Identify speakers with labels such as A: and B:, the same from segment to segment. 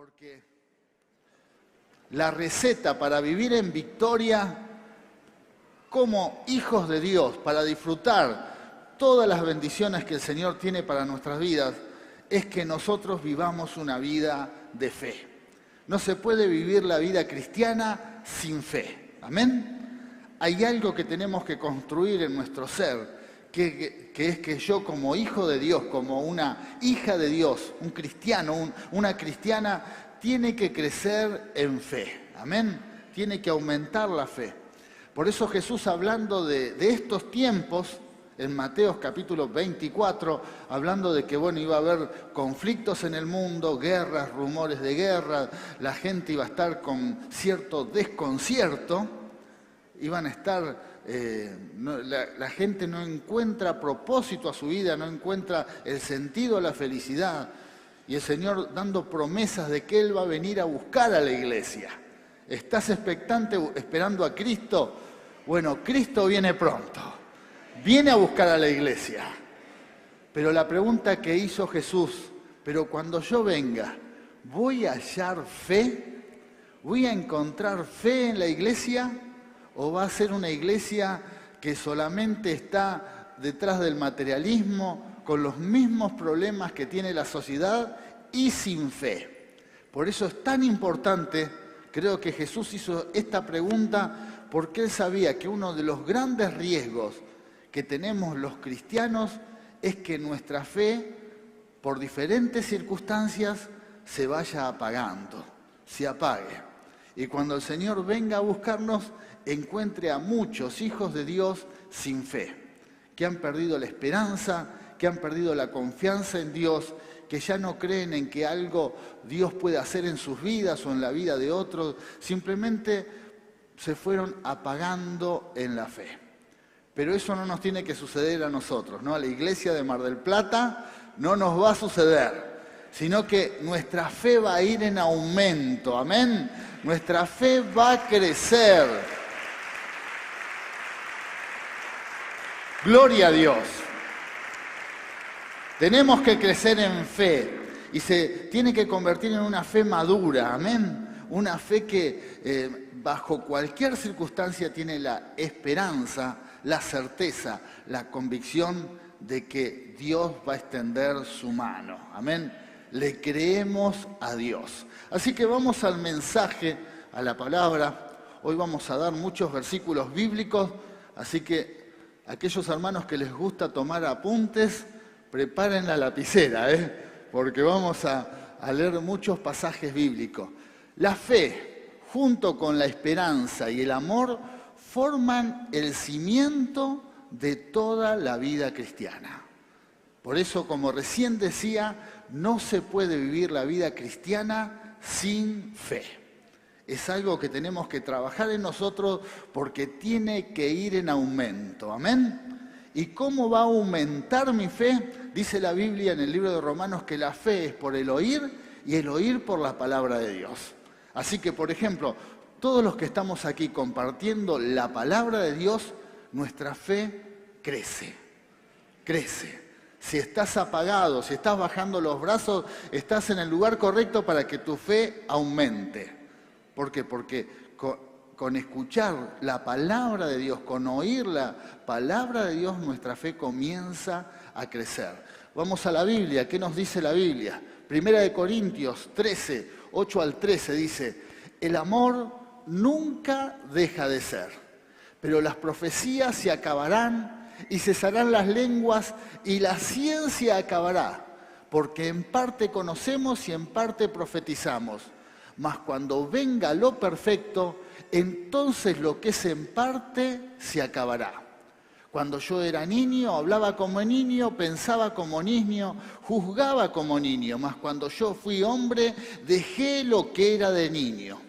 A: porque la receta para vivir en victoria como hijos de Dios, para disfrutar todas las bendiciones que el Señor tiene para nuestras vidas, es que nosotros vivamos una vida de fe. No se puede vivir la vida cristiana sin fe. ¿Amén? Hay algo que tenemos que construir en nuestro ser, que es que yo como hijo de Dios, como una hija de Dios, un cristiano, una cristiana, tiene que crecer en fe. ¿Amén? Tiene que aumentar la fe. Por eso Jesús, hablando de estos tiempos, en Mateo capítulo 24, hablando de que iba a haber conflictos en el mundo, guerras, rumores de guerra, la gente iba a estar con cierto desconcierto, iban a estar, la gente no encuentra propósito a su vida, no encuentra el sentido a la felicidad, y el Señor dando promesas de que Él va a venir a buscar a la iglesia. ¿Estás expectante, esperando a Cristo? Bueno, Cristo viene pronto. Viene a buscar a la iglesia. Pero la pregunta que hizo Jesús, pero cuando yo venga, ¿voy a hallar fe? ¿Voy a encontrar fe en la iglesia? ¿O va a ser una iglesia que solamente está detrás del materialismo, con los mismos problemas que tiene la sociedad y sin fe? Por eso es tan importante, creo que Jesús hizo esta pregunta, porque Él sabía que uno de los grandes riesgos que tenemos los cristianos es que nuestra fe, por diferentes circunstancias, se vaya apagando, se apague. Y cuando el Señor venga a buscarnos, encuentre a muchos hijos de Dios sin fe, que han perdido la esperanza, que han perdido la confianza en Dios, que ya no creen en que algo Dios puede hacer en sus vidas o en la vida de otros, simplemente se fueron apagando en la fe. Pero eso no nos tiene que suceder a nosotros, ¿no? A la iglesia de Mar del Plata no nos va a suceder, sino que nuestra fe va a ir en aumento, ¿amén? Nuestra fe va a crecer. Gloria a Dios. Tenemos que crecer en fe y se tiene que convertir en una fe madura, ¿amén? Una fe que bajo cualquier circunstancia tiene la esperanza, la certeza, la convicción de que Dios va a extender su mano. Amén. Le creemos a Dios. Así que vamos al mensaje, a la palabra. Hoy vamos a dar muchos versículos bíblicos, así que aquellos hermanos que les gusta tomar apuntes, preparen la lapicera, porque vamos a leer muchos pasajes bíblicos. La fe, junto con la esperanza y el amor, forman el cimiento de toda la vida cristiana. Por eso, como recién decía, no se puede vivir la vida cristiana sin fe. Es algo que tenemos que trabajar en nosotros porque tiene que ir en aumento. ¿Amén? ¿Y cómo va a aumentar mi fe? Dice la Biblia en el libro de Romanos que la fe es por el oír y el oír por la palabra de Dios. Así que, por ejemplo, todos los que estamos aquí compartiendo la palabra de Dios, nuestra fe crece, crece. Si estás apagado, si estás bajando los brazos, estás en el lugar correcto para que tu fe aumente. ¿Por qué? Porque con escuchar la palabra de Dios, con oír la palabra de Dios, nuestra fe comienza a crecer. Vamos a la Biblia. ¿Qué nos dice la Biblia? Primera de Corintios 13, 8 al 13 dice: el amor nunca deja de ser, pero las profecías se acabarán y cesarán las lenguas y la ciencia acabará, porque en parte conocemos y en parte profetizamos. Mas cuando venga lo perfecto, entonces lo que es en parte se acabará. Cuando yo era niño, hablaba como niño, pensaba como niño, juzgaba como niño, mas cuando yo fui hombre, dejé lo que era de niño.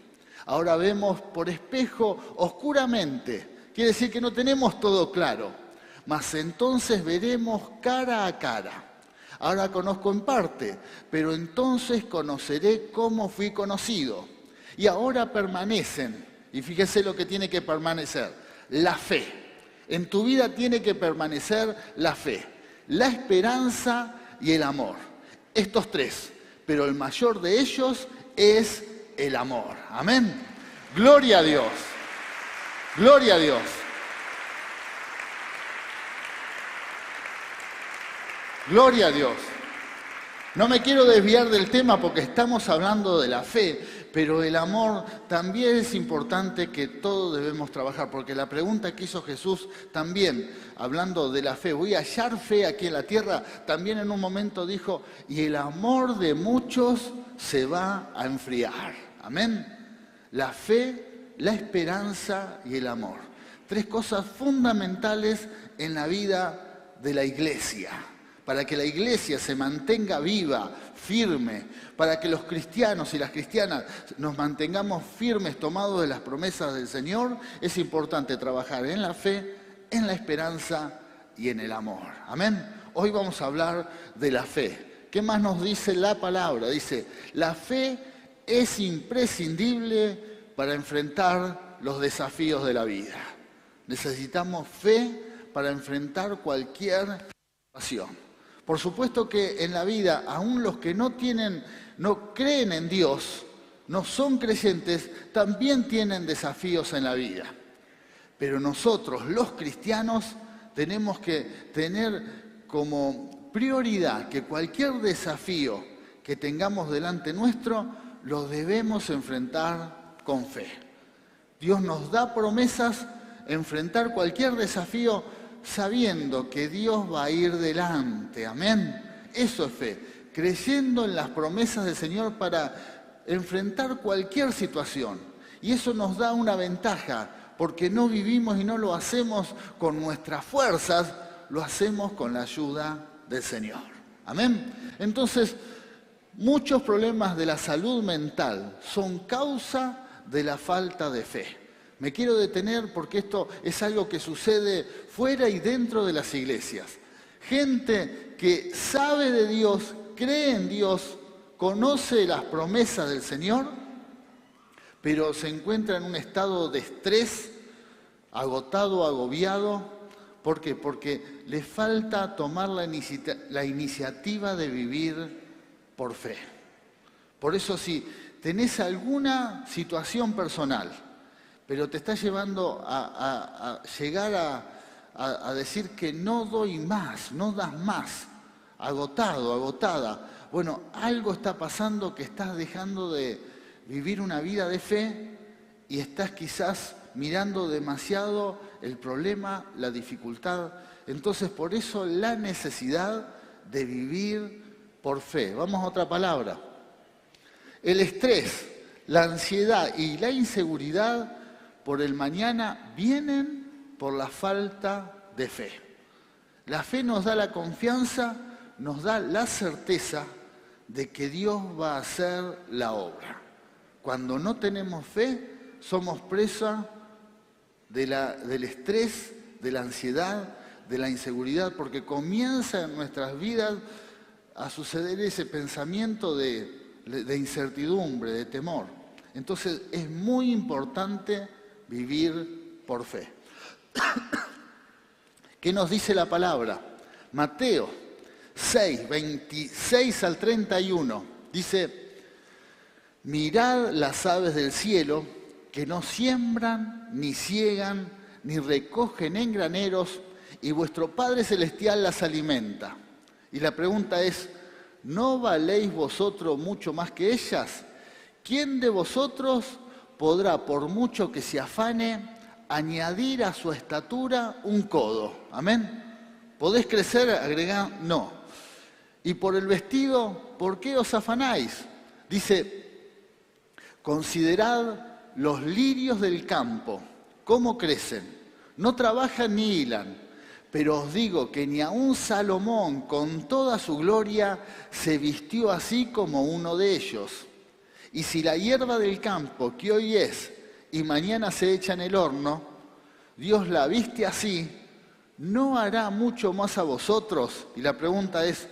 A: Ahora vemos por espejo oscuramente, quiere decir que no tenemos todo claro, mas entonces veremos cara a cara. Ahora conozco en parte, pero entonces conoceré cómo fui conocido. Y ahora permanecen, y fíjese lo que tiene que permanecer, la fe. En tu vida tiene que permanecer la fe, la esperanza y el amor. Estos tres, pero el mayor de ellos es el amor. Amén. Gloria a Dios. Gloria a Dios. Gloria a Dios. No me quiero desviar del tema porque estamos hablando de la fe, pero el amor también es importante que todos debemos trabajar, porque la pregunta que hizo Jesús también, hablando de la fe, ¿voy a hallar fe aquí en la tierra? También en un momento dijo, y el amor de muchos se va a enfriar. Amén. La fe, la esperanza y el amor. 3 cosas fundamentales en la vida de la iglesia. Para que la iglesia se mantenga viva, firme, para que los cristianos y las cristianas nos mantengamos firmes, tomados de las promesas del Señor, es importante trabajar en la fe, en la esperanza y en el amor. Amén. Hoy vamos a hablar de la fe. ¿Qué más nos dice la palabra? Dice, la fe es imprescindible para enfrentar los desafíos de la vida. Necesitamos fe para enfrentar cualquier situación. Por supuesto que en la vida, aún los que no creen en Dios, no son creyentes, también tienen desafíos en la vida. Pero nosotros, los cristianos, tenemos que tener como prioridad que cualquier desafío que tengamos delante nuestro, lo debemos enfrentar con fe. Dios nos da promesas, enfrentar cualquier desafío sabiendo que Dios va a ir delante. Amén. Eso es fe. Creyendo en las promesas del Señor para enfrentar cualquier situación. Y eso nos da una ventaja, porque no vivimos y no lo hacemos con nuestras fuerzas, lo hacemos con la ayuda del Señor. Amén. Entonces, muchos problemas de la salud mental son causa de la falta de fe. Me quiero detener porque esto es algo que sucede fuera y dentro de las iglesias. Gente que sabe de Dios, cree en Dios, conoce las promesas del Señor, pero se encuentra en un estado de estrés, agotado, agobiado. ¿Por qué? Porque le falta tomar la iniciativa de vivir por fe. Por eso, si tenés alguna situación personal, pero te está llevando a llegar a decir que no doy más, no das más, agotado, agotada. Bueno, algo está pasando, que estás dejando de vivir una vida de fe y estás quizás mirando demasiado el problema, la dificultad. Entonces, por eso la necesidad de vivir por fe. Vamos a otra palabra. El estrés, la ansiedad y la inseguridad por el mañana vienen por la falta de fe. La fe nos da la confianza, nos da la certeza de que Dios va a hacer la obra. Cuando no tenemos fe, somos presa del estrés, de la ansiedad, de la inseguridad, porque comienza en nuestras vidas a suceder ese pensamiento de incertidumbre, de temor. Entonces es muy importante vivir por fe. ¿Qué nos dice la palabra? Mateo 6, 26 al 31. Dice, mirad las aves del cielo, que no siembran, ni siegan, ni recogen en graneros, y vuestro Padre Celestial las alimenta. Y la pregunta es, ¿no valéis vosotros mucho más que ellas? ¿Quién de vosotros podrá, por mucho que se afane, añadir a su estatura un codo? Amén. ¿Podés crecer? Agregá, no. Y por el vestido, ¿por qué os afanáis? Dice, considerad los lirios del campo, cómo crecen. No trabajan ni hilan, pero os digo que ni aun Salomón, con toda su gloria, se vistió así como uno de ellos. Y si la hierba del campo, que hoy es y mañana se echa en el horno, Dios la viste así, ¿no hará mucho más a vosotros? Y la pregunta es,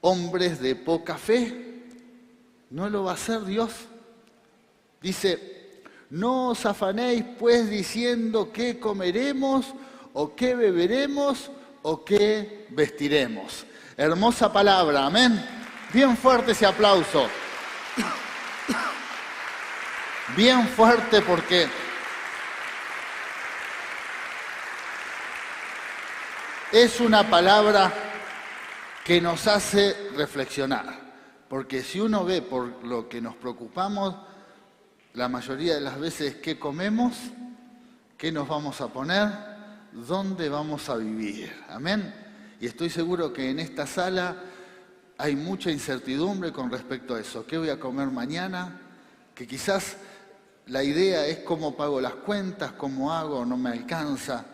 A: hombres de poca fe, ¿no lo va a hacer Dios? Dice, no os afanéis pues diciendo qué comeremos, o qué beberemos, o qué vestiremos. Hermosa palabra, amén. Bien fuerte ese aplauso. bien fuerte porque es una palabra que nos hace reflexionar. Porque si uno ve por lo que nos preocupamos, la mayoría de las veces qué comemos, qué nos vamos a poner, dónde vamos a vivir. Amén. Y estoy seguro que en esta sala hay mucha incertidumbre con respecto a eso. ¿Qué voy a comer mañana? Que quizás la idea es cómo pago las cuentas, cómo hago, no me alcanza.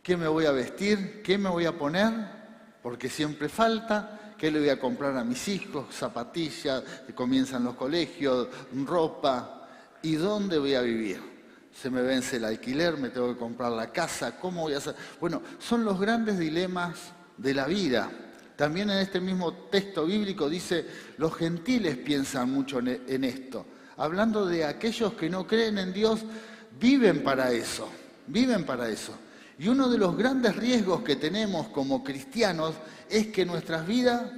A: ¿Qué me voy a vestir? ¿Qué me voy a poner? Porque siempre falta. ¿Qué le voy a comprar a mis hijos? Zapatillas, que comienzan los colegios, ropa. ¿Y dónde voy a vivir? Se me vence el alquiler, me tengo que comprar la casa, ¿cómo voy a hacer? Bueno, son los grandes dilemas de la vida. También en este mismo texto bíblico dice, los gentiles piensan mucho en esto. Hablando de aquellos que no creen en Dios, viven para eso, viven para eso. Y uno de los grandes riesgos que tenemos como cristianos es que nuestra vida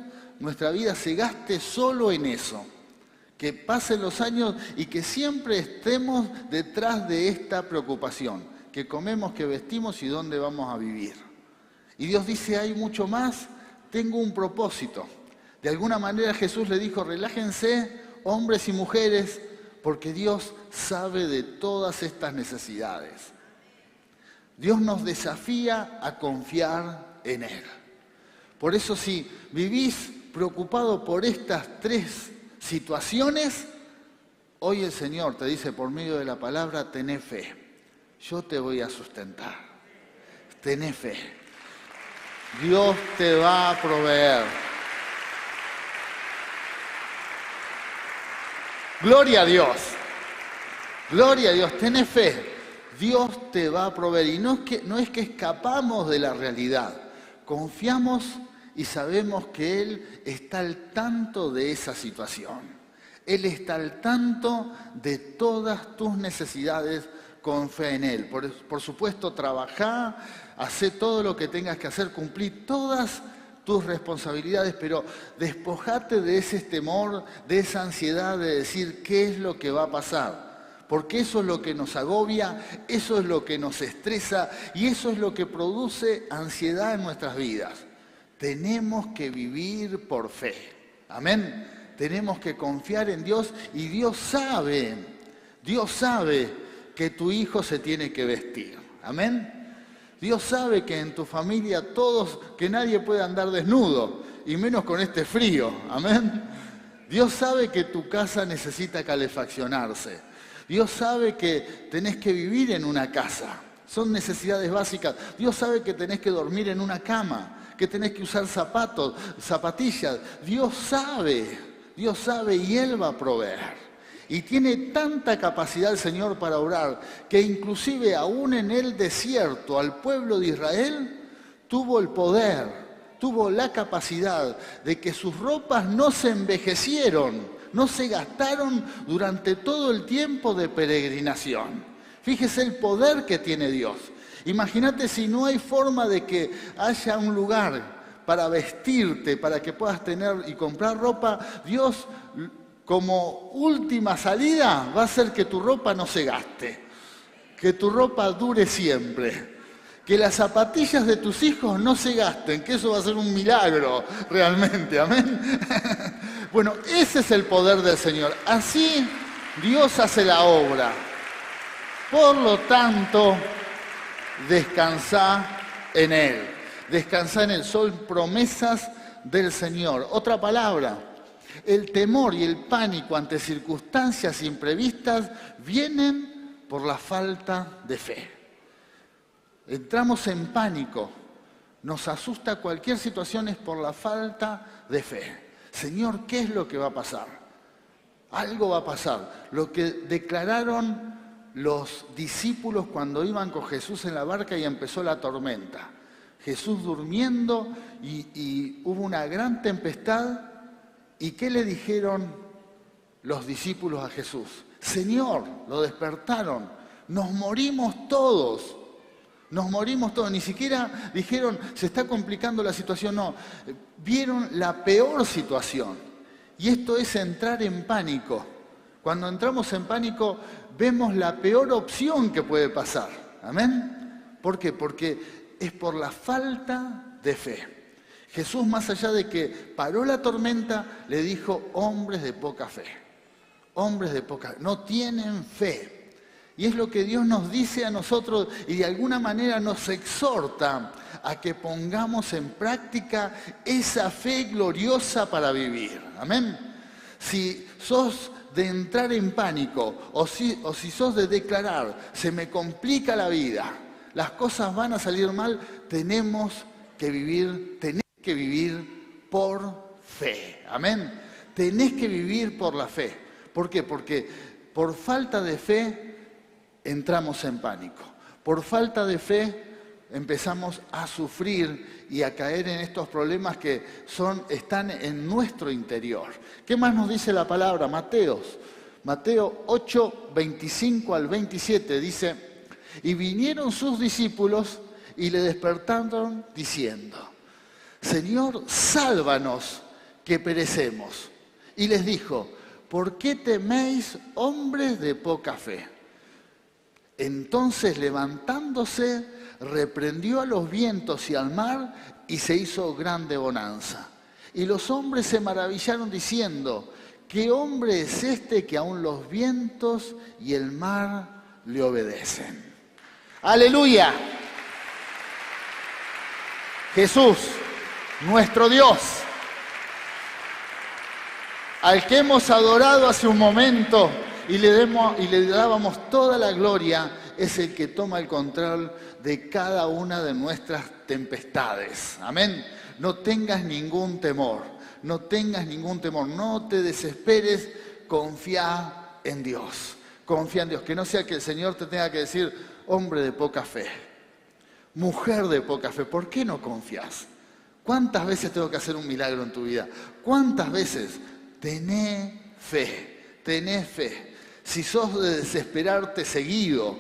A: se gaste solo en eso. Que pasen los años y que siempre estemos detrás de esta preocupación. Que comemos, que vestimos y dónde vamos a vivir. Y Dios dice, hay mucho más, tengo un propósito. De alguna manera Jesús le dijo, relájense, hombres y mujeres, porque Dios sabe de todas estas necesidades. Dios nos desafía a confiar en Él. Por eso si vivís preocupado por estas tres situaciones, hoy el Señor te dice por medio de la palabra, tené fe. Yo te voy a sustentar. Tené fe. Dios te va a proveer. Gloria a Dios. Gloria a Dios. Tené fe. Dios te va a proveer. Y no es que escapamos de la realidad. Confiamos y sabemos que Él está al tanto de esa situación. Él está al tanto de todas tus necesidades con fe en Él. Por supuesto, trabajá, hacé todo lo que tengas que hacer, cumplí todas tus responsabilidades, pero despojate de ese temor, de esa ansiedad de decir qué es lo que va a pasar. Porque eso es lo que nos agobia, eso es lo que nos estresa y eso es lo que produce ansiedad en nuestras vidas. Tenemos que vivir por fe. Amén. Tenemos que confiar en Dios y Dios sabe que tu hijo se tiene que vestir. Amén. Dios sabe que en tu familia que nadie puede andar desnudo y menos con este frío. Amén. Dios sabe que tu casa necesita calefaccionarse. Dios sabe que tenés que vivir en una casa. Son necesidades básicas. Dios sabe que tenés que dormir en una cama, que tenés que usar zapatos, zapatillas. Dios sabe y Él va a proveer. Y tiene tanta capacidad el Señor para obrar, que inclusive aún en el desierto, al pueblo de Israel, tuvo el poder, tuvo la capacidad de que sus ropas no se envejecieron, no se gastaron durante todo el tiempo de peregrinación. Fíjese el poder que tiene Dios. Imagínate si no hay forma de que haya un lugar para vestirte, para que puedas tener y comprar ropa. Dios, como última salida, va a hacer que tu ropa no se gaste, que tu ropa dure siempre. Que las zapatillas de tus hijos no se gasten, que eso va a ser un milagro realmente, amén. Bueno, ese es el poder del Señor. Así Dios hace la obra. Por lo tanto, descansá en Él. Descansá en Él. Son promesas del Señor. Otra palabra, el temor y el pánico ante circunstancias imprevistas vienen por la falta de fe. Entramos en pánico, nos asusta cualquier situación es por la falta de fe. Señor, ¿qué es lo que va a pasar? Algo va a pasar. Lo que declararon los discípulos cuando iban con Jesús en la barca y empezó la tormenta. Jesús durmiendo y hubo una gran tempestad. ¿Y qué le dijeron los discípulos a Jesús? Señor, lo despertaron, nos morimos todos. Nos morimos todos, ni siquiera dijeron, se está complicando la situación, no. Vieron la peor situación. Y esto es entrar en pánico. Cuando entramos en pánico, vemos la peor opción que puede pasar. ¿Amén? ¿Por qué? Porque es por la falta de fe. Jesús, más allá de que paró la tormenta, le dijo, hombres de poca fe. Hombres de poca fe. No tienen fe. Y es lo que Dios nos dice a nosotros y de alguna manera nos exhorta a que pongamos en práctica esa fe gloriosa para vivir. Amén. Si sos de entrar en pánico o si sos de declarar, se me complica la vida, las cosas van a salir mal, tenés que vivir por fe. Amén. Tenés que vivir por la fe. ¿Por qué? Porque por falta de fe entramos en pánico. Por falta de fe empezamos a sufrir y a caer en estos problemas que están en nuestro interior. ¿Qué más nos dice la palabra? Mateo 8, 25 al 27 dice, y vinieron sus discípulos y le despertaron diciendo, Señor, sálvanos que perecemos. Y les dijo, ¿por qué teméis, hombres de poca fe? Entonces, levantándose, reprendió a los vientos y al mar, y se hizo grande bonanza. Y los hombres se maravillaron diciendo, ¿qué hombre es este que aun los vientos y el mar le obedecen? ¡Aleluya! Jesús, nuestro Dios, al que hemos adorado hace un momento, y le dábamos toda la gloria, es el que toma el control de cada una de nuestras tempestades. Amén. No tengas ningún temor, no tengas ningún temor, no te desesperes, confía en Dios. Confía en Dios, que no sea que el Señor te tenga que decir, hombre de poca fe, mujer de poca fe, ¿por qué no confías? ¿Cuántas veces tengo que hacer un milagro en tu vida? ¿Cuántas veces? Tenés fe, tenés fe. Si sos de desesperarte seguido,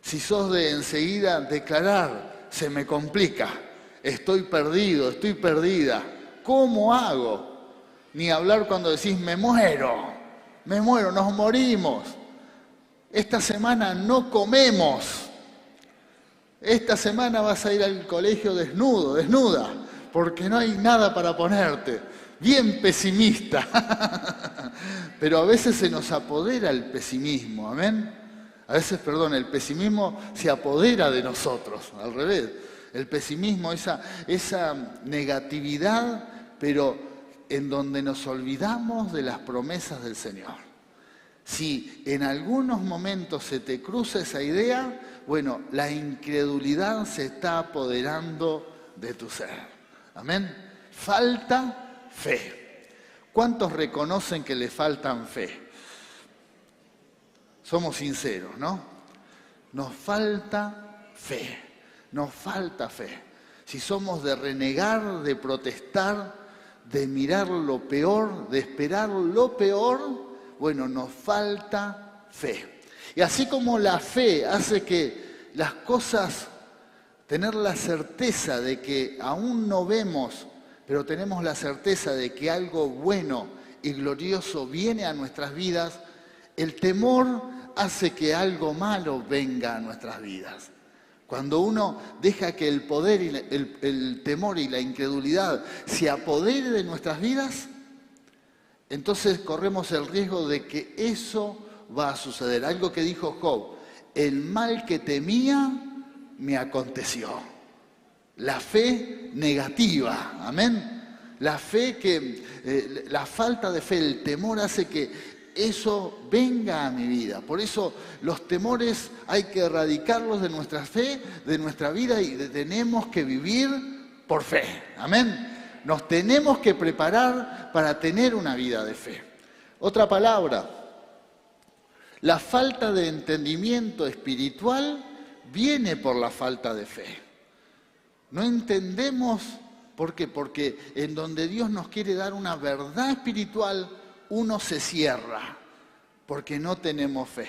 A: si sos de enseguida declarar, se me complica, estoy perdido, estoy perdida, ¿cómo hago? Ni hablar cuando decís, me muero, nos morimos, esta semana no comemos, esta semana vas a ir al colegio desnudo, desnuda, porque no hay nada para ponerte. Bien pesimista, pero a veces se nos apodera el pesimismo, amén. A veces, el pesimismo se apodera de nosotros, al revés. El pesimismo, esa negatividad, pero en donde nos olvidamos de las promesas del Señor. Si en algunos momentos se te cruza esa idea, bueno, la incredulidad se está apoderando de tu ser, amén. Falta fe. ¿Cuántos reconocen que le faltan fe? Somos sinceros, ¿no? Nos falta fe, nos falta fe. Si somos de renegar, de protestar, de mirar lo peor, de esperar lo peor, bueno, nos falta fe. Y así como la fe hace que las cosas, tener la certeza de que aún no vemos, pero tenemos la certeza de que algo bueno y glorioso viene a nuestras vidas, el temor hace que algo malo venga a nuestras vidas. Cuando uno deja que el poder, el temor y la incredulidad se apodere de nuestras vidas, entonces corremos el riesgo de que eso va a suceder. Algo que dijo Job, el mal que temía me aconteció. La fe negativa, amén. La fe la falta de fe, el temor hace que eso venga a mi vida. Por eso los temores hay que erradicarlos de nuestra fe, de nuestra vida y tenemos que vivir por fe, amén. Nos tenemos que preparar para tener una vida de fe. Otra palabra, la falta de entendimiento espiritual viene por la falta de fe. No entendemos, ¿por qué? Porque en donde Dios nos quiere dar una verdad espiritual, uno se cierra, porque no tenemos fe.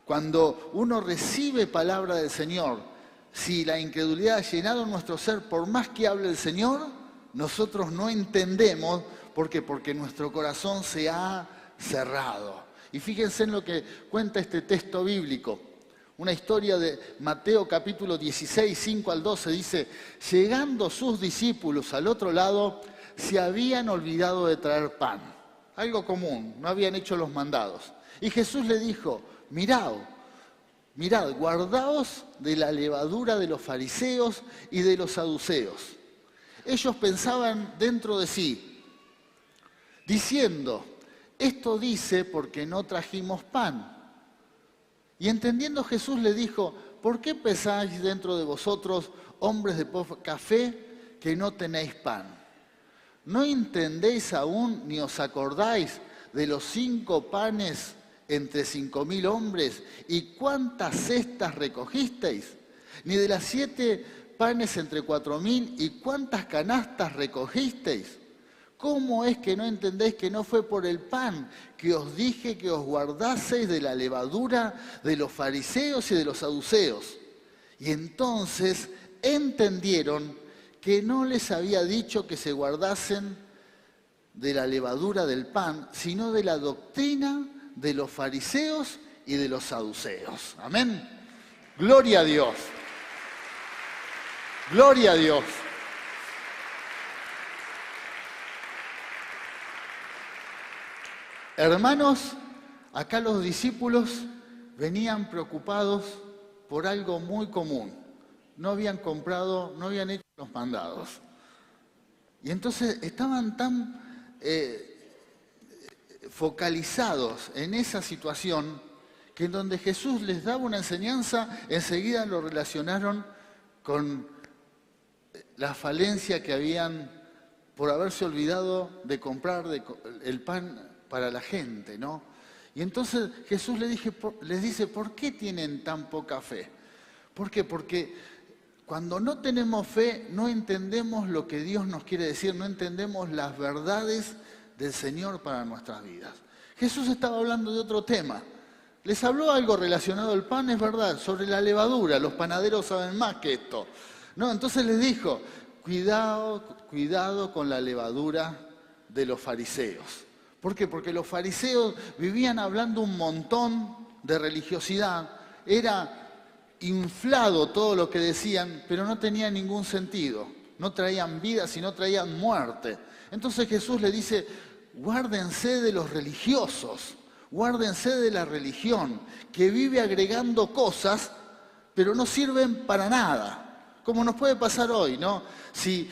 A: Cuando uno recibe palabra del Señor, si la incredulidad ha llenado nuestro ser, por más que hable el Señor, nosotros no entendemos. ¿Por qué? Porque nuestro corazón se ha cerrado. Y fíjense en lo que cuenta este texto bíblico. Una historia de Mateo capítulo 16, 5 al 12, dice: llegando sus discípulos al otro lado, se habían olvidado de traer pan. Algo común, no habían hecho los mandados. Y Jesús le dijo: mirad, guardaos de la levadura de los fariseos y de los saduceos. Ellos pensaban dentro de sí, diciendo: esto dice porque no trajimos pan. Y entendiendo Jesús le dijo: ¿por qué pensáis dentro de vosotros, hombres de poca fe, que no tenéis pan? ¿No entendéis aún ni os acordáis de los 5 panes entre 5.000 hombres y cuántas cestas recogisteis? ¿Ni de las 7 panes entre 4.000 y cuántas canastas recogisteis? ¿Cómo es que no entendéis que no fue por el pan que os dije que os guardaseis de la levadura de los fariseos y de los saduceos? Y entonces entendieron que no les había dicho que se guardasen de la levadura del pan, sino de la doctrina de los fariseos y de los saduceos. Amén. Gloria a Dios. Gloria a Dios. Hermanos, acá los discípulos venían preocupados por algo muy común. No habían comprado, no habían hecho los mandados. Y entonces estaban tan focalizados en esa situación que en donde Jesús les daba una enseñanza, enseguida lo relacionaron con la falencia que habían por haberse olvidado de comprar el pan para la gente, ¿no? Y entonces Jesús les dice: ¿por qué tienen tan poca fe? ¿Por qué? Porque cuando no tenemos fe no entendemos lo que Dios nos quiere decir, no entendemos las verdades del Señor para nuestras vidas. Jesús estaba hablando de otro tema. Les habló algo relacionado al pan, es verdad, sobre la levadura. Los panaderos saben más que esto, ¿no? Entonces les dijo: cuidado con la levadura de los fariseos. ¿Por qué? Porque los fariseos vivían hablando un montón de religiosidad, era inflado todo lo que decían, pero no tenía ningún sentido. No traían vida, sino traían muerte. Entonces Jesús le dice: guárdense de los religiosos, guárdense de la religión, que vive agregando cosas, pero no sirven para nada. Como nos puede pasar hoy, ¿no? Si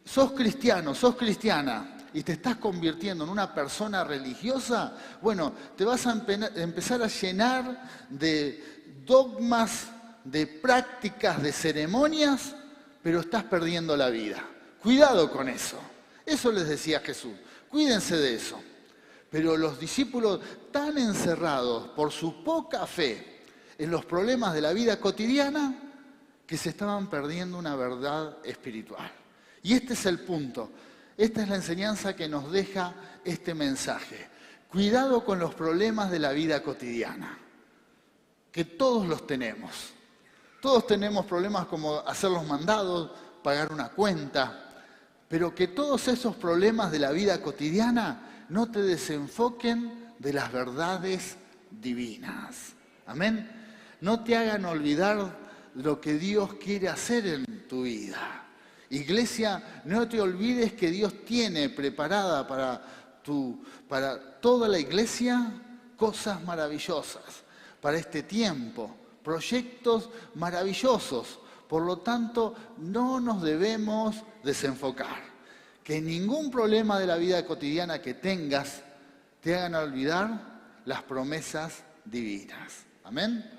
A: sos cristiano, sos cristiana, y te estás convirtiendo en una persona religiosa, bueno, te vas a empezar a llenar de dogmas, de prácticas, de ceremonias, pero estás perdiendo la vida. Cuidado con eso. Eso les decía Jesús. Cuídense de eso. Pero los discípulos, tan encerrados por su poca fe en los problemas de la vida cotidiana, que se estaban perdiendo una verdad espiritual. Y este es el punto. Esta es la enseñanza que nos deja este mensaje. Cuidado con los problemas de la vida cotidiana, que todos los tenemos. Todos tenemos problemas como hacer los mandados, pagar una cuenta, pero que todos esos problemas de la vida cotidiana no te desenfoquen de las verdades divinas. Amén. No te hagan olvidar lo que Dios quiere hacer en tu vida. Iglesia, no te olvides que Dios tiene preparada para toda la iglesia cosas maravillosas, para este tiempo, proyectos maravillosos. Por lo tanto, no nos debemos desenfocar. Que ningún problema de la vida cotidiana que tengas te hagan olvidar las promesas divinas. Amén.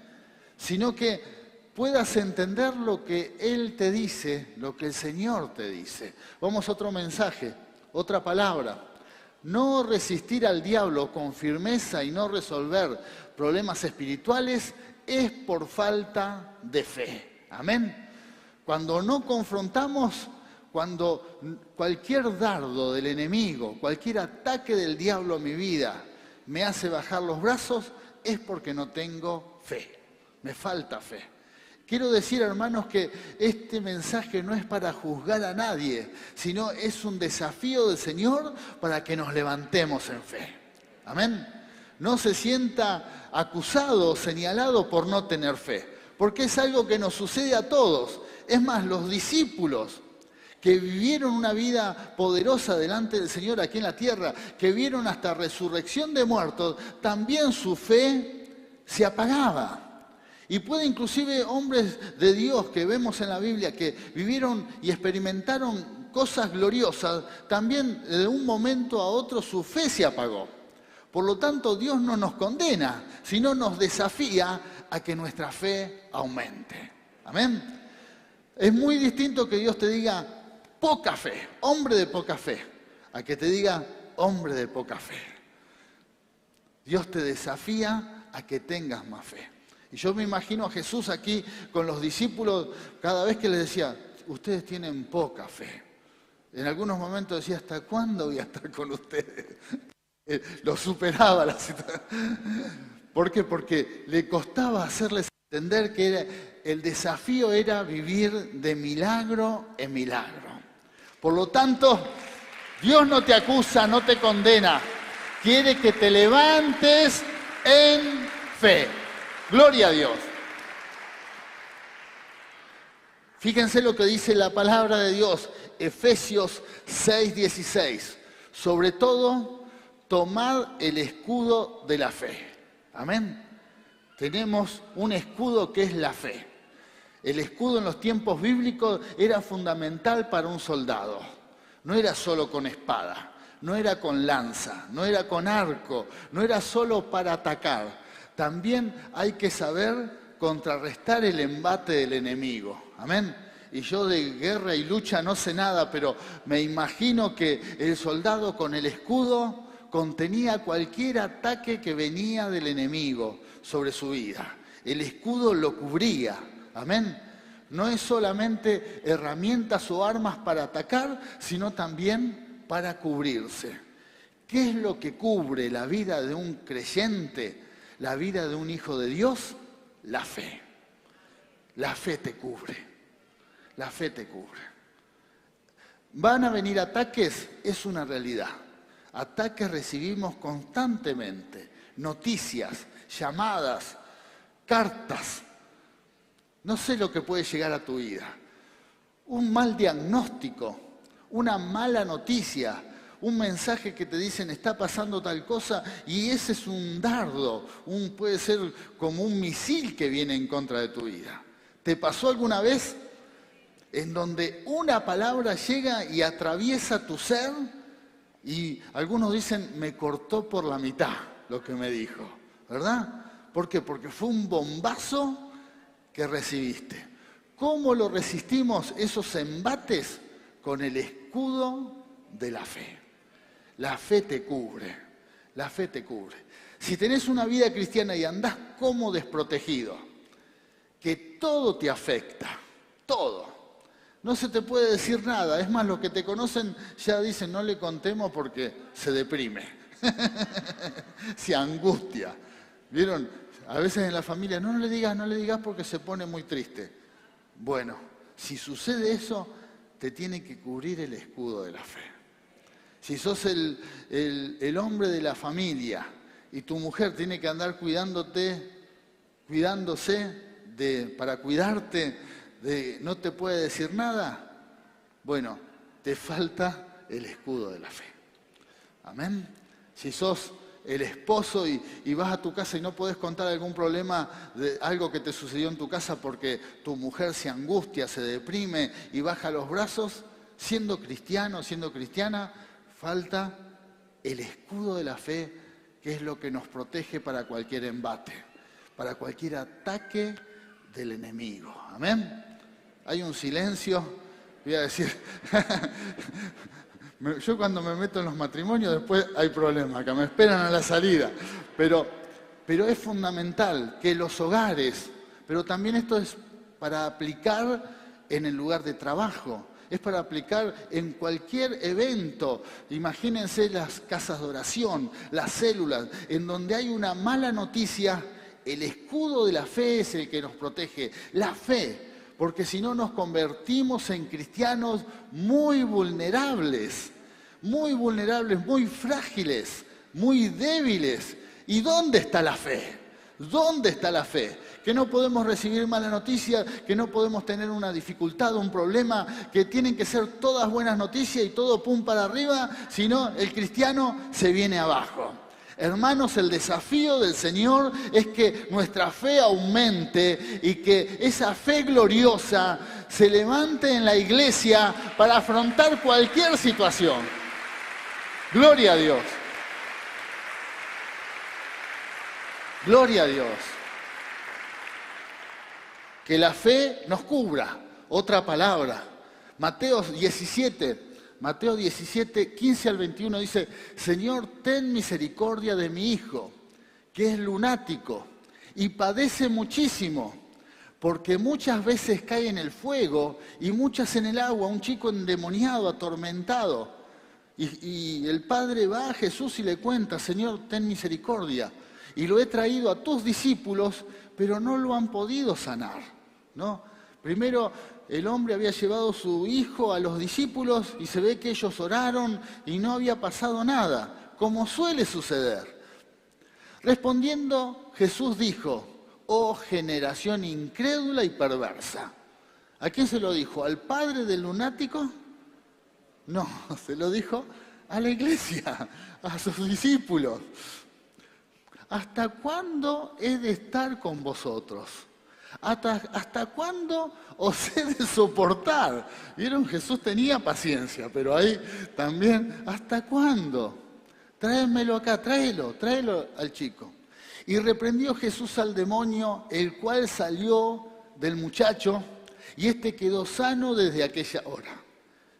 A: Sino que puedas entender lo que Él te dice, lo que el Señor te dice. Vamos a otro mensaje, otra palabra. No resistir al diablo con firmeza y no resolver problemas espirituales es por falta de fe. Amén. Cuando no confrontamos, cuando cualquier dardo del enemigo, cualquier ataque del diablo a mi vida me hace bajar los brazos, es porque no tengo fe. Me falta fe. Quiero decir, hermanos, que este mensaje no es para juzgar a nadie, sino es un desafío del Señor para que nos levantemos en fe. Amén. No se sienta acusado o señalado por no tener fe, porque es algo que nos sucede a todos. Es más, los discípulos que vivieron una vida poderosa delante del Señor aquí en la tierra, que vieron hasta resurrección de muertos, también su fe se apagaba. Y puede inclusive hombres de Dios que vemos en la Biblia que vivieron y experimentaron cosas gloriosas, también de un momento a otro su fe se apagó. Por lo tanto, Dios no nos condena, sino nos desafía a que nuestra fe aumente. Amén. Es muy distinto que Dios te diga poca fe, hombre de poca fe, a que te diga hombre de poca fe. Dios te desafía a que tengas más fe. Y yo me imagino a Jesús aquí con los discípulos cada vez que les decía, ustedes tienen poca fe. En algunos momentos decía, ¿hasta cuándo voy a estar con ustedes? Lo superaba la situación. ¿Por qué? Porque le costaba hacerles entender que el desafío era vivir de milagro en milagro. Por lo tanto, Dios no te acusa, no te condena. Quiere que te levantes en fe. Gloria a Dios. Fíjense lo que dice la palabra de Dios, Efesios 6:16. Sobre todo, tomad el escudo de la fe. Amén. Tenemos un escudo que es la fe. El escudo en los tiempos bíblicos era fundamental para un soldado. No era solo con espada, no era con lanza, no era con arco, no era solo para atacar. También hay que saber contrarrestar el embate del enemigo. Amén. Y yo de guerra y lucha no sé nada, pero me imagino que el soldado con el escudo contenía cualquier ataque que venía del enemigo sobre su vida. El escudo lo cubría. Amén. No es solamente herramientas o armas para atacar, sino también para cubrirse. ¿Qué es lo que cubre la vida de un creyente, la vida de un hijo de Dios? La fe. La fe te cubre. La fe te cubre. ¿Van a venir ataques? Es una realidad. Ataques recibimos constantemente. Noticias, llamadas, cartas. No sé lo que puede llegar a tu vida. Un mal diagnóstico, una mala noticia, un mensaje que te dicen está pasando tal cosa y ese es un dardo, puede ser como un misil que viene en contra de tu vida. ¿Te pasó alguna vez en donde una palabra llega y atraviesa tu ser? Y algunos dicen, me cortó por la mitad lo que me dijo, ¿verdad? ¿Por qué? Porque fue un bombazo que recibiste. ¿Cómo lo resistimos esos embates? Con el escudo de la fe. La fe te cubre, la fe te cubre. Si tenés una vida cristiana y andás como desprotegido, que todo te afecta, todo. No se te puede decir nada. Es más, los que te conocen ya dicen, no le contemos porque se deprime, se angustia. ¿Vieron? A veces en la familia, no le digas porque se pone muy triste. Bueno, si sucede eso, te tiene que cubrir el escudo de la fe. Si sos el hombre de la familia y tu mujer tiene que andar cuidándose para cuidarte, no te puede decir nada, bueno, te falta el escudo de la fe. Amén. Si sos el esposo y vas a tu casa y no podés contar algún problema de algo que te sucedió en tu casa porque tu mujer se angustia, se deprime y baja los brazos, siendo cristiano, siendo cristiana, falta el escudo de la fe, que es lo que nos protege para cualquier embate, para cualquier ataque del enemigo. Amén. Hay un silencio, voy a decir, yo cuando me meto en los matrimonios después hay problemas, que me esperan a la salida, pero es fundamental que los hogares, pero también esto es para aplicar en el lugar de trabajo, es para aplicar en cualquier evento. Imagínense las casas de oración, las células, en donde hay una mala noticia, el escudo de la fe es el que nos protege, la fe. Porque si no nos convertimos en cristianos muy vulnerables, muy frágiles muy débiles. ¿Y dónde está la fe? ¿Dónde está la fe? Que no podemos recibir mala noticia, que no podemos tener una dificultad, un problema, que tienen que ser todas buenas noticias y todo pum para arriba, sino el cristiano se viene abajo. Hermanos, el desafío del Señor es que nuestra fe aumente y que esa fe gloriosa se levante en la iglesia para afrontar cualquier situación. Gloria a Dios. Gloria a Dios. Que la fe nos cubra. Otra palabra. Mateo 17, 15 al 21 dice: Señor, ten misericordia de mi hijo, que es lunático y padece muchísimo, porque muchas veces cae en el fuego y muchas en el agua, un chico endemoniado, atormentado. Y el padre va a Jesús y le cuenta: Señor, ten misericordia. Y lo he traído a tus discípulos, pero no lo han podido sanar, ¿no? Primero, el hombre había llevado a su hijo a los discípulos y se ve que ellos oraron y no había pasado nada, como suele suceder. Respondiendo, Jesús dijo: oh generación incrédula y perversa. ¿A quién se lo dijo? ¿Al padre del lunático? No, se lo dijo a la iglesia, a sus discípulos. ¿Hasta cuándo he de estar con vosotros? ¿Hasta cuándo os he de soportar? Vieron, Jesús tenía paciencia, pero ahí también, ¿hasta cuándo? Tráemelo acá, tráelo al chico. Y reprendió Jesús al demonio, el cual salió del muchacho, y éste quedó sano desde aquella hora.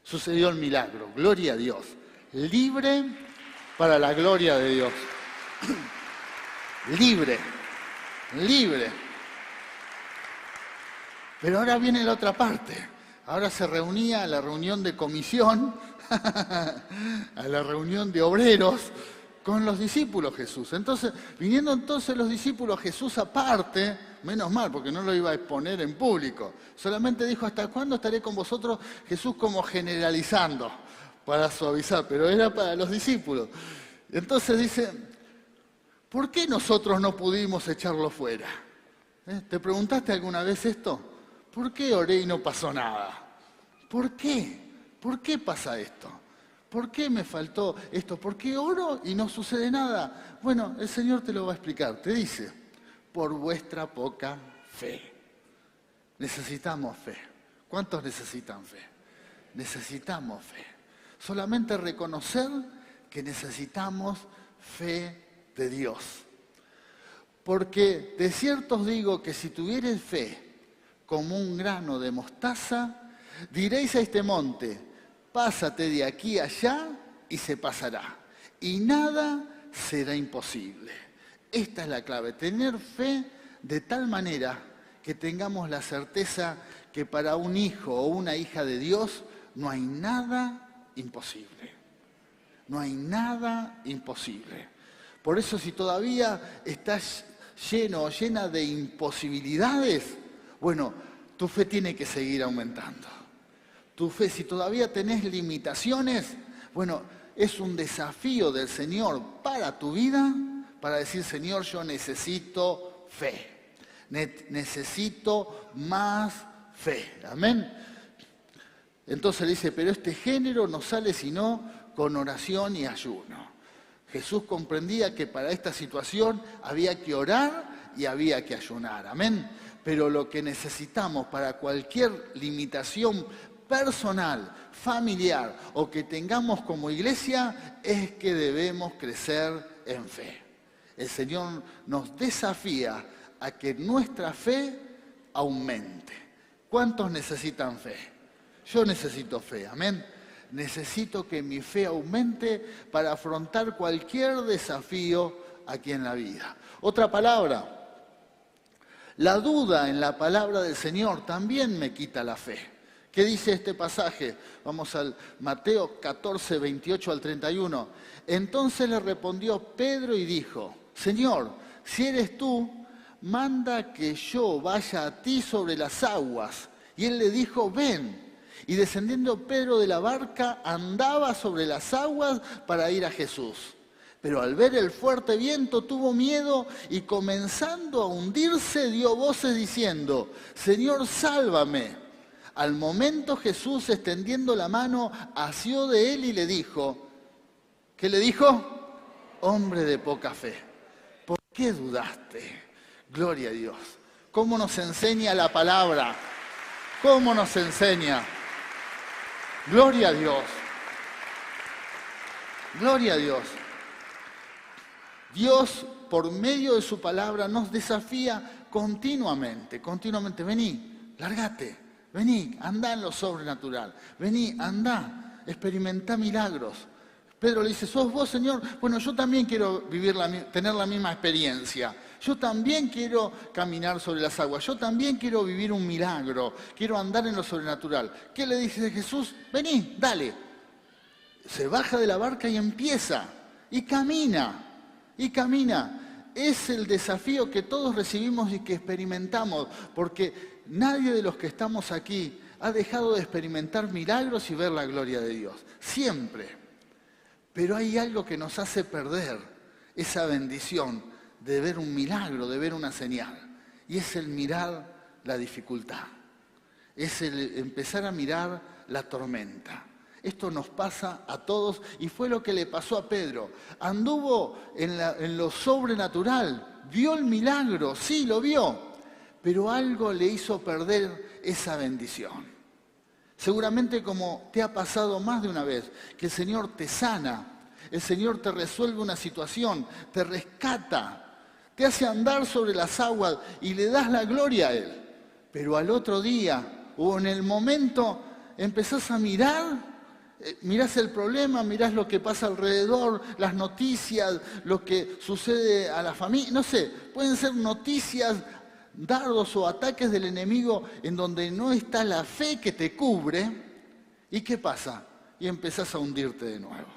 A: Sucedió el milagro, gloria a Dios. Libre para la gloria de Dios. Libre. Pero ahora viene la otra parte. Ahora se reunía a la reunión de comisión, a la reunión de obreros, con los discípulos Jesús. Entonces, viniendo entonces los discípulos, Jesús aparte, menos mal, porque no lo iba a exponer en público, solamente dijo: ¿hasta cuándo estaré con vosotros? Jesús como generalizando, para suavizar, pero era para los discípulos. Entonces dice: ¿por qué nosotros no pudimos echarlo fuera? ¿Te preguntaste alguna vez esto? ¿Por qué oré y no pasó nada? ¿Por qué? ¿Por qué pasa esto? ¿Por qué me faltó esto? ¿Por qué oro y no sucede nada? Bueno, el Señor te lo va a explicar. Te dice: por vuestra poca fe. Necesitamos fe. ¿Cuántos necesitan fe? Necesitamos fe. Solamente reconocer que necesitamos fe de Dios. Porque de cierto os digo que si tuviereis fe como un grano de mostaza, diréis a este monte: pásate de aquí a allá, y se pasará, y nada será imposible. Esta es la clave, tener fe de tal manera que tengamos la certeza que para un hijo o una hija de Dios no hay nada imposible. No hay nada imposible. Por eso, si todavía estás lleno o llena de imposibilidades, bueno, tu fe tiene que seguir aumentando. Tu fe, si todavía tenés limitaciones, bueno, es un desafío del Señor para tu vida, para decir: Señor, yo necesito fe. Necesito más fe. Amén. Entonces le dice: pero este género no sale sino con oración y ayuno. Jesús comprendía que para esta situación había que orar y había que ayunar. Amén. Pero lo que necesitamos para cualquier limitación personal, familiar o que tengamos como iglesia es que debemos crecer en fe. El Señor nos desafía a que nuestra fe aumente. ¿Cuántos necesitan fe? Yo necesito fe, amén. Necesito que mi fe aumente para afrontar cualquier desafío aquí en la vida. Otra palabra, la duda en la palabra del Señor también me quita la fe. ¿Qué dice este pasaje? Vamos al Mateo 14, 28 al 31. Entonces le respondió Pedro y dijo: Señor, si eres tú, manda que yo vaya a ti sobre las aguas. Y él le dijo: ven. Y descendiendo Pedro de la barca, andaba sobre las aguas para ir a Jesús. Pero al ver el fuerte viento tuvo miedo y comenzando a hundirse dio voces diciendo, Señor, sálvame. Al momento Jesús, extendiendo la mano, asió de él y le dijo, ¿qué le dijo? Hombre de poca fe, ¿por qué dudaste? Gloria a Dios. ¿Cómo nos enseña la palabra? ¿Cómo nos enseña? Gloria a Dios. Gloria a Dios. Dios, por medio de su palabra, nos desafía continuamente. Vení, lárgate, vení, andá en lo sobrenatural. Vení, andá, experimentá milagros. Pedro le dice, ¿sos vos, Señor? Bueno, yo también quiero tener la misma experiencia. Yo también quiero caminar sobre las aguas. Yo también quiero vivir un milagro. Quiero andar en lo sobrenatural. ¿Qué le dice Jesús? Vení, dale. Se baja de la barca y empieza. Y camina. Y camina. Es el desafío que todos recibimos y que experimentamos. Porque nadie de los que estamos aquí ha dejado de experimentar milagros y ver la gloria de Dios. Siempre. Pero hay algo que nos hace perder esa bendición de ver un milagro, de ver una señal. Y es el mirar la dificultad. Es el empezar a mirar la tormenta. Esto nos pasa a todos y fue lo que le pasó a Pedro. Anduvo en lo sobrenatural, vio el milagro, sí, lo vio, pero algo le hizo perder esa bendición. Seguramente como te ha pasado más de una vez, que el Señor te sana, el Señor te resuelve una situación, te rescata, te hace andar sobre las aguas y le das la gloria a Él. Pero al otro día o en el momento empezás a mirar, mirás el problema, mirás lo que pasa alrededor, las noticias, lo que sucede a la familia, no sé, pueden ser noticias, dardos o ataques del enemigo en donde no está la fe que te cubre. ¿Y qué pasa? Y empezás a hundirte de nuevo.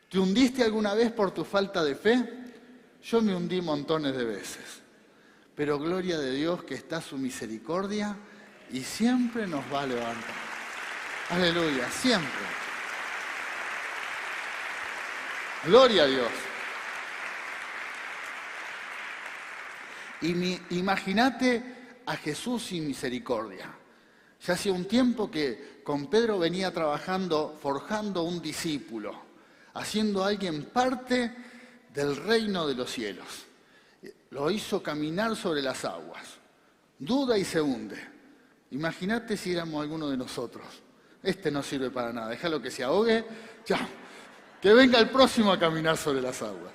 A: ¿Te hundiste alguna vez por tu falta de fe? Yo me hundí montones de veces. Pero gloria de Dios que está su misericordia y siempre nos va a levantar. Aleluya, siempre. Gloria a Dios. Imagínate a Jesús sin misericordia. Ya hacía un tiempo que con Pedro venía trabajando, forjando un discípulo, haciendo a alguien parte del reino de los cielos. Lo hizo caminar sobre las aguas. Duda y se hunde. Imagínate si éramos alguno de nosotros. Este no sirve para nada, déjalo que se ahogue, chao. Que venga el próximo a caminar sobre las aguas.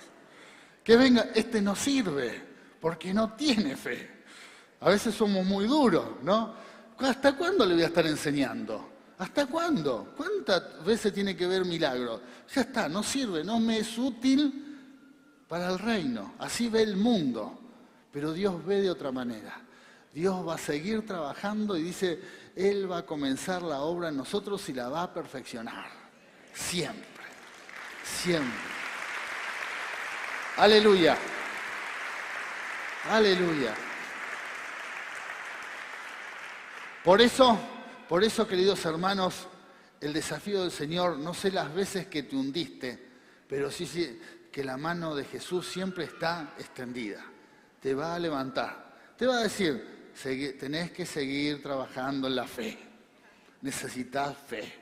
A: Que venga, este no sirve. Porque no tiene fe. A veces somos muy duros, ¿no? ¿Hasta cuándo le voy a estar enseñando? ¿Hasta cuándo? ¿Cuántas veces tiene que ver milagros? Ya está, no sirve, no me es útil para el reino. Así ve el mundo. Pero Dios ve de otra manera. Dios va a seguir trabajando y dice, Él va a comenzar la obra en nosotros y la va a perfeccionar. Siempre. Siempre. Aleluya. Aleluya. Por eso, queridos hermanos, el desafío del Señor, no sé las veces que te hundiste, pero sí que la mano de Jesús siempre está extendida. Te va a levantar. Te va a decir, tenés que seguir trabajando en la fe. Necesitas fe.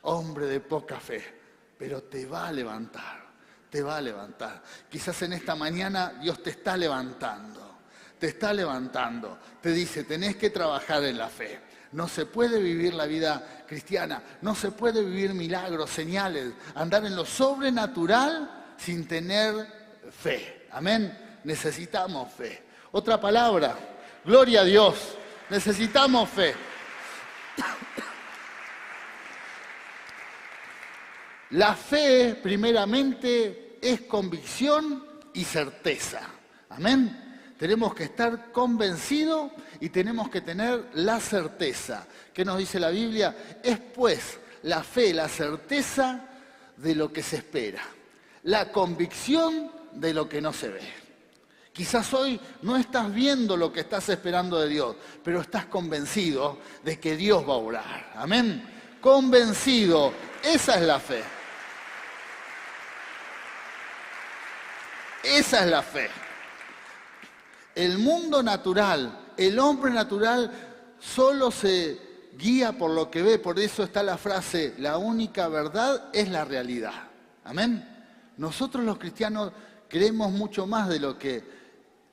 A: Hombre de poca fe, pero te va a levantar. Te va a levantar. Quizás en esta mañana Dios te está levantando. Te está levantando. Te dice, tenés que trabajar en la fe. No se puede vivir la vida cristiana. No se puede vivir milagros, señales. Andar en lo sobrenatural sin tener fe. Amén. Necesitamos fe. Otra palabra. Gloria a Dios. Necesitamos fe. La fe, primeramente, es convicción y certeza. Amén. Tenemos que estar convencidos y tenemos que tener la certeza. ¿Qué nos dice la Biblia? Es pues la fe, la certeza de lo que se espera. La convicción de lo que no se ve. Quizás hoy no estás viendo lo que estás esperando de Dios, pero estás convencido de que Dios va a obrar. Amén. Convencido. Esa es la fe. Esa es la fe. El mundo natural, el hombre natural solo se guía por lo que ve, por eso está la frase, la única verdad es la realidad. Amén. Nosotros los cristianos creemos mucho más de lo que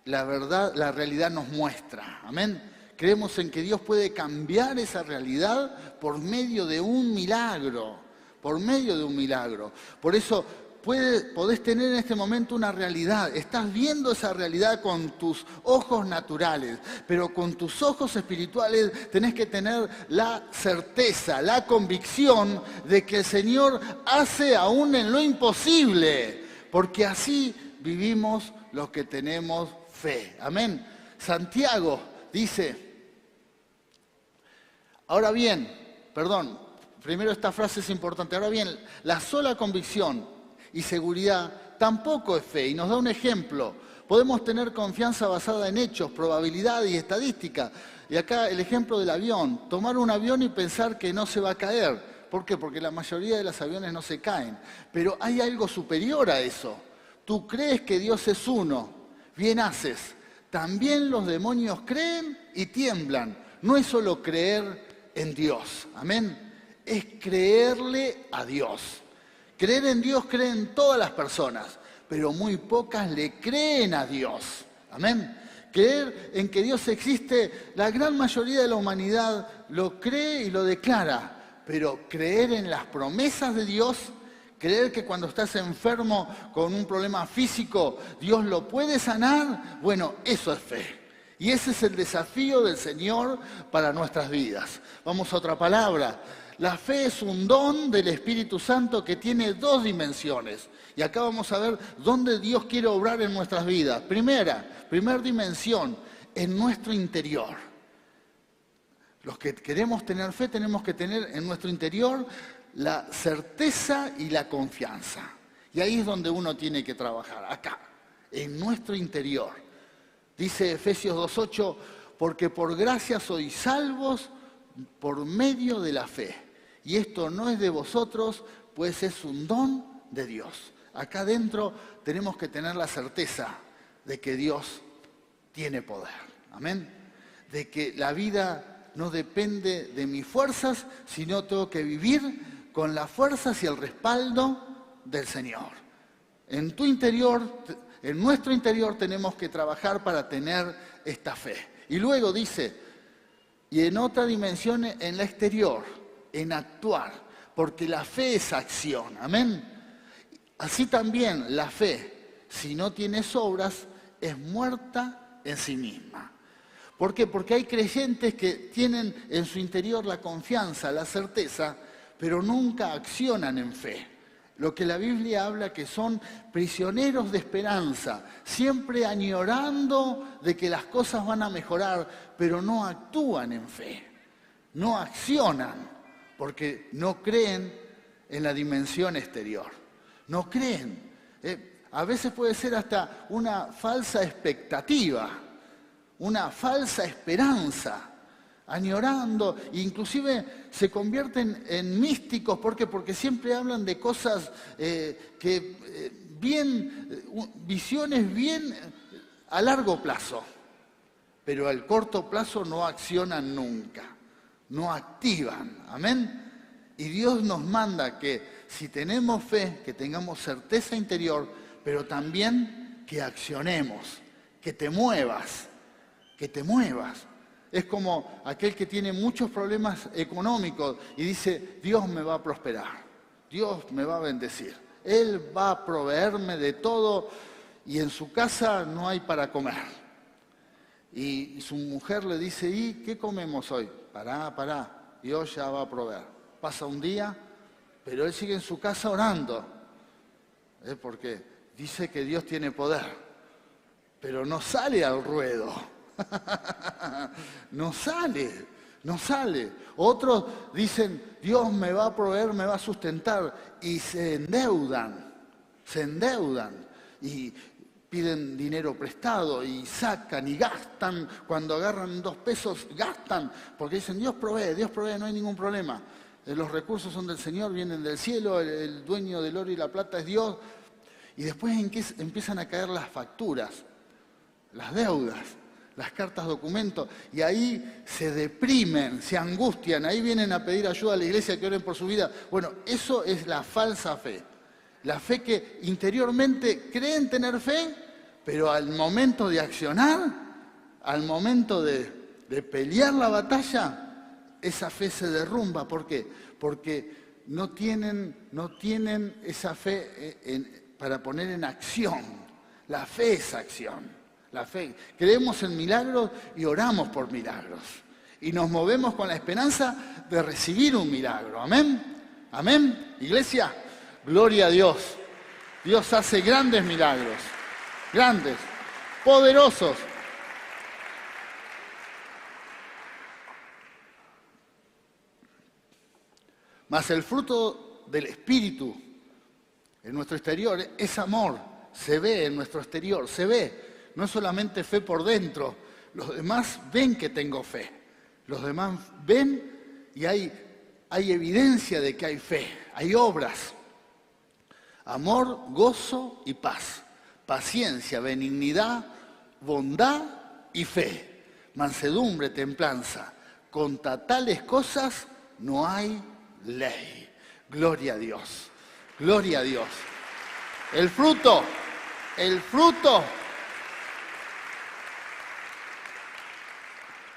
A: la verdad, la realidad nos muestra. Amén. Creemos en que Dios puede cambiar esa realidad por medio de un milagro. Por medio de un milagro. Por eso podés tener en este momento una realidad. Estás viendo esa realidad con tus ojos naturales, pero con tus ojos espirituales tenés que tener la certeza, la convicción de que el Señor hace aún en lo imposible, porque así vivimos los que tenemos fe. Amén. Santiago dice, ahora bien, primero esta frase es importante, ahora bien, la sola convicción y seguridad tampoco es fe. Y nos da un ejemplo. Podemos tener confianza basada en hechos, probabilidad y estadística. Y acá el ejemplo del avión. Tomar un avión y pensar que no se va a caer. ¿Por qué? Porque la mayoría de los aviones no se caen. Pero hay algo superior a eso. Tú crees que Dios es uno. Bien haces. También los demonios creen y tiemblan. No es solo creer en Dios. Amén. Es creerle a Dios. Creer en Dios creen todas las personas, pero muy pocas le creen a Dios. Amén. Creer en que Dios existe, la gran mayoría de la humanidad lo cree y lo declara, pero creer en las promesas de Dios, creer que cuando estás enfermo con un problema físico, Dios lo puede sanar, bueno, eso es fe. Y ese es el desafío del Señor para nuestras vidas. Vamos a otra palabra. La fe es un don del Espíritu Santo que tiene dos dimensiones. Y acá vamos a ver dónde Dios quiere obrar en nuestras vidas. Primera dimensión, en nuestro interior. Los que queremos tener fe tenemos que tener en nuestro interior la certeza y la confianza. Y ahí es donde uno tiene que trabajar, acá, en nuestro interior. Dice Efesios 2:8, porque por gracia sois salvos por medio de la fe. Y esto no es de vosotros, pues es un don de Dios. Acá adentro tenemos que tener la certeza de que Dios tiene poder. Amén. De que la vida no depende de mis fuerzas, sino tengo que vivir con las fuerzas y el respaldo del Señor. En tu interior, en nuestro interior tenemos que trabajar para tener esta fe. Y luego dice, y en otra dimensión en la exterior, en actuar, porque la fe es acción, amén. Así también la fe, si no tienes obras, es muerta en sí misma. ¿Por qué? Porque hay creyentes que tienen en su interior la confianza, la certeza, pero nunca accionan en fe. Lo que la Biblia habla que son prisioneros de esperanza, siempre añorando de que las cosas van a mejorar, pero no actúan en fe, no accionan, porque no creen en la dimensión exterior, no creen. A veces puede ser hasta una falsa expectativa, una falsa esperanza, añorando, inclusive se convierten en místicos. ¿Por qué? Porque siempre hablan de cosas visiones bien a largo plazo, pero al corto plazo no accionan nunca, no activan. Amén. Y Dios nos manda que si tenemos fe, que tengamos certeza interior, pero también que accionemos, que te muevas, que te muevas. Es como aquel que tiene muchos problemas económicos y dice, Dios me va a prosperar, Dios me va a bendecir, Él va a proveerme de todo y en su casa no hay para comer. Y su mujer le dice, ¿y qué comemos hoy? Pará, Dios ya va a proveer. Pasa un día, pero él sigue en su casa orando, porque dice que Dios tiene poder, pero no sale al ruedo. No sale. Otros dicen, Dios me va a proveer, me va a sustentar, y se endeudan, y piden dinero prestado, y sacan, y gastan. Cuando agarran 2 pesos, gastan, porque dicen, Dios provee, no hay ningún problema. Los recursos son del Señor, vienen del cielo, el dueño del oro y la plata es Dios. Y después empiezan a caer las facturas, las deudas, las cartas documentos, y ahí se deprimen, se angustian, ahí vienen a pedir ayuda a la iglesia que oren por su vida. Bueno, eso es la falsa fe. La fe que interiormente creen tener fe, pero al momento de accionar, al momento de pelear la batalla, esa fe se derrumba. ¿Por qué? Porque no tienen esa fe para poner en acción. La fe es acción. La fe. Creemos en milagros y oramos por milagros. Y nos movemos con la esperanza de recibir un milagro. Amén. Amén. Iglesia, gloria a Dios. Dios hace grandes milagros. Grandes. Poderosos. Mas el fruto del Espíritu en nuestro exterior es amor. Se ve en nuestro exterior, se ve. No es solamente fe por dentro. Los demás ven que tengo fe. Los demás ven y hay evidencia de que hay fe. Hay obras. Amor, gozo y paz. Paciencia, benignidad, bondad y fe. Mansedumbre, templanza. Contra tales cosas no hay ley. Gloria a Dios. Gloria a Dios. El fruto.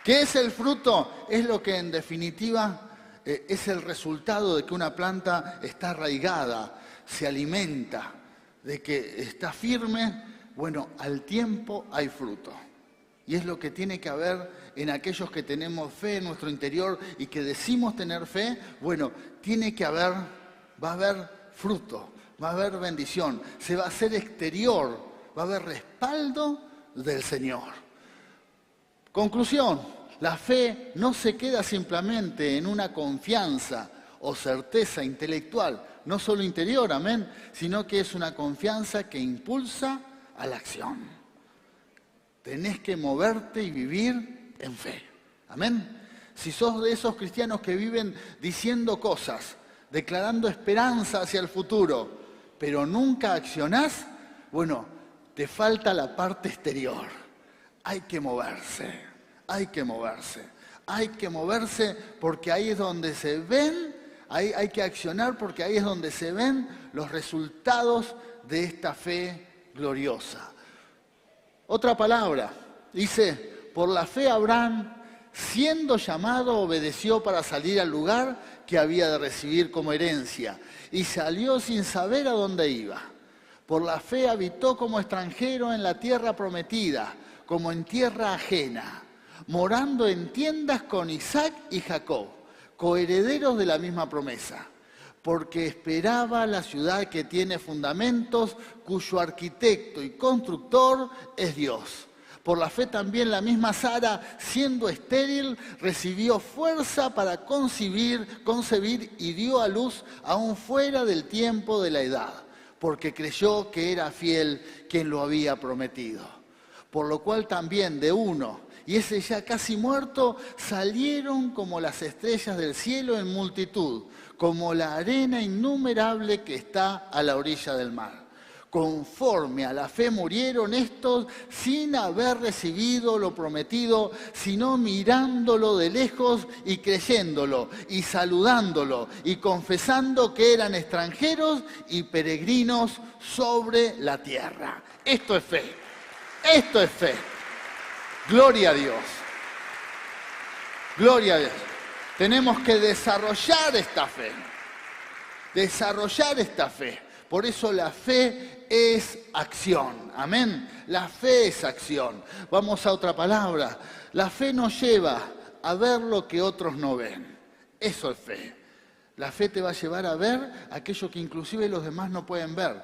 A: ¿Qué es el fruto? Es lo que en definitiva es el resultado de que una planta está arraigada, se alimenta, de que está firme. Bueno, al tiempo hay fruto. Y es lo que tiene que haber en aquellos que tenemos fe en nuestro interior y que decimos tener fe. Bueno, va a haber fruto, va a haber bendición, se va a hacer exterior, va a haber respaldo del Señor. Conclusión, la fe no se queda simplemente en una confianza o certeza intelectual, no solo interior, amén, sino que es una confianza que impulsa a la acción. Tenés que moverte y vivir en fe, amén. Si sos de esos cristianos que viven diciendo cosas, declarando esperanza hacia el futuro, pero nunca accionás, bueno, te falta la parte exterior. Hay que moverse. Hay que moverse porque ahí es donde se ven, hay que accionar porque ahí es donde se ven los resultados de esta fe gloriosa. Otra palabra, dice, por la fe Abraham, siendo llamado, obedeció para salir al lugar que había de recibir como herencia y salió sin saber a dónde iba. Por la fe habitó como extranjero en la tierra prometida, como en tierra ajena, morando en tiendas con Isaac y Jacob, coherederos de la misma promesa, porque esperaba la ciudad que tiene fundamentos, cuyo arquitecto y constructor es Dios. Por la fe también la misma Sara, siendo estéril, recibió fuerza para concebir y dio a luz aún fuera del tiempo de la edad, porque creyó que era fiel quien lo había prometido. Por lo cual también de uno, y ese ya casi muerto, salieron como las estrellas del cielo en multitud, como la arena innumerable que está a la orilla del mar. Conforme a la fe murieron estos sin haber recibido lo prometido, sino mirándolo de lejos y creyéndolo y saludándolo y confesando que eran extranjeros y peregrinos sobre la tierra. Esto es fe. Esto es fe. Gloria a Dios. Gloria a Dios. Tenemos que desarrollar esta fe. Desarrollar esta fe. Por eso la fe es acción. Amén. La fe es acción. Vamos a otra palabra. La fe nos lleva a ver lo que otros no ven. Eso es fe. La fe te va a llevar a ver aquello que inclusive los demás no pueden ver.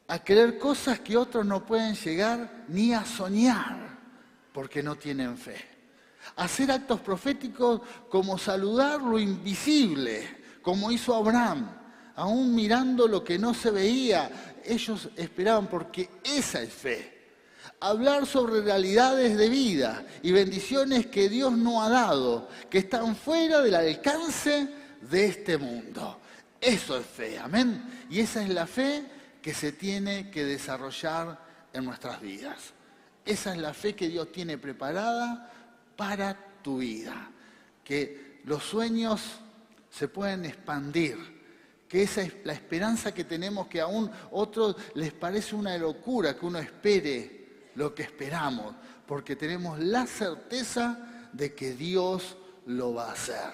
A: A creer cosas que otros no pueden llegar ni a soñar porque no tienen fe. Hacer actos proféticos como saludar lo invisible, como hizo Abraham. Aún mirando lo que no se veía, ellos esperaban porque esa es fe. Hablar sobre realidades de vida y bendiciones que Dios no ha dado, que están fuera del alcance de este mundo. Eso es fe, amén. Y esa es la fe que se tiene que desarrollar en nuestras vidas. Esa es la fe que Dios tiene preparada para tu vida. Que los sueños se pueden expandir. Que esa es la esperanza que tenemos, que aún otros les parece una locura que uno espere lo que esperamos, porque tenemos la certeza de que Dios lo va a hacer.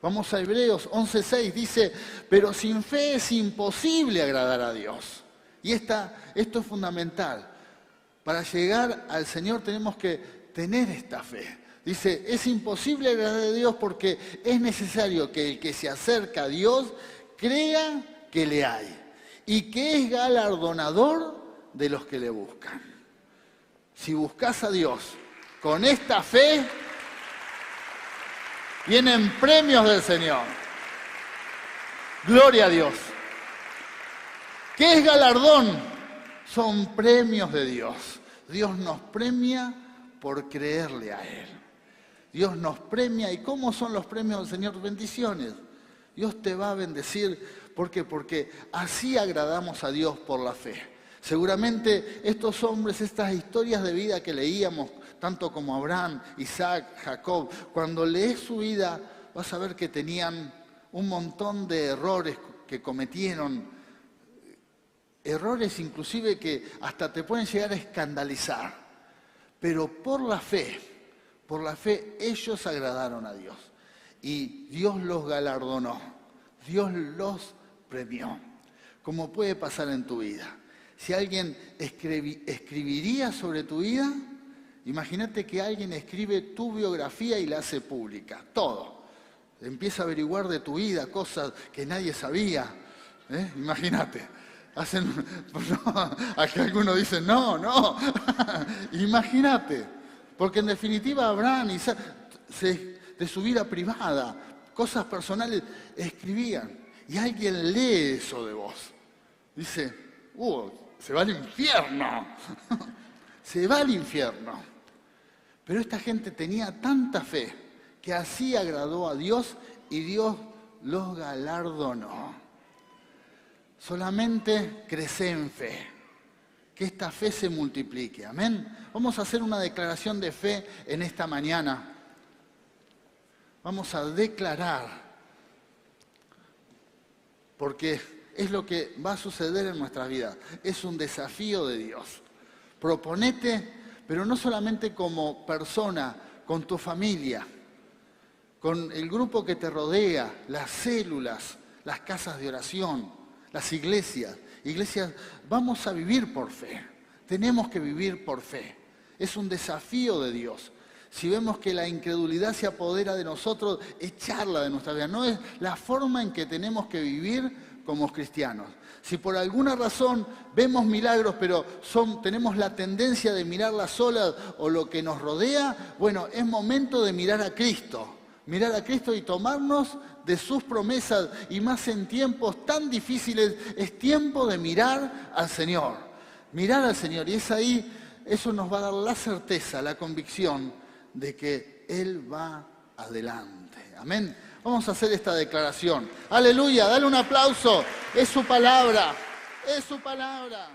A: Vamos a Hebreos 11:6, dice, pero sin fe es imposible agradar a Dios. Y esto es fundamental. Para llegar al Señor tenemos que tener esta fe. Dice, es imposible agradar a Dios porque es necesario que el que se acerca a Dios crea que le hay y que es galardonador de los que le buscan. Si buscas a Dios con esta fe, vienen premios del Señor. Gloria a Dios. ¿Qué es galardón? Son premios de Dios. Dios nos premia por creerle a Él. Dios nos premia. ¿Y cómo son los premios del Señor? Bendiciones. Dios te va a bendecir. ¿Por qué? Porque así agradamos a Dios por la fe. Seguramente estos hombres, estas historias de vida que leíamos, tanto como Abraham, Isaac, Jacob, cuando lees su vida vas a ver que tenían un montón de errores que cometieron, errores inclusive que hasta te pueden llegar a escandalizar. Pero por la fe ellos agradaron a Dios. Y Dios los galardonó, Dios los premió. Como puede pasar en tu vida. Si alguien escribiría sobre tu vida, imagínate que alguien escribe tu biografía y la hace pública, todo. Empieza a averiguar de tu vida cosas que nadie sabía. Imagínate. Aquí algunos dicen, no. Imagínate. Porque en definitiva Abraham, Isaac, de su vida privada, cosas personales, escribían. Y alguien lee eso de vos. Dice, se va al infierno. Se va al infierno. Pero esta gente tenía tanta fe que así agradó a Dios y Dios los galardonó. Solamente crece en fe. Que esta fe se multiplique. Amén. Vamos a hacer una declaración de fe en esta mañana. Vamos a declarar, porque es lo que va a suceder en nuestra vida. Es un desafío de Dios. Proponete, pero no solamente como persona, con tu familia, con el grupo que te rodea, las células, las casas de oración, las iglesias. Iglesias, vamos a vivir por fe. Tenemos que vivir por fe. Es un desafío de Dios. Si vemos que la incredulidad se apodera de nosotros, echarla de nuestra vida. No es la forma en que tenemos que vivir como cristianos. Si por alguna razón vemos milagros, pero tenemos la tendencia de mirar las olas o lo que nos rodea, bueno, es momento de mirar a Cristo. Mirar a Cristo y tomarnos de sus promesas, y más en tiempos tan difíciles, es tiempo de mirar al Señor. Mirar al Señor, y es ahí, eso nos va a dar la certeza, la convicción de que Él va adelante. Amén. Vamos a hacer esta declaración. Aleluya, dale un aplauso. Es su palabra. Es su palabra.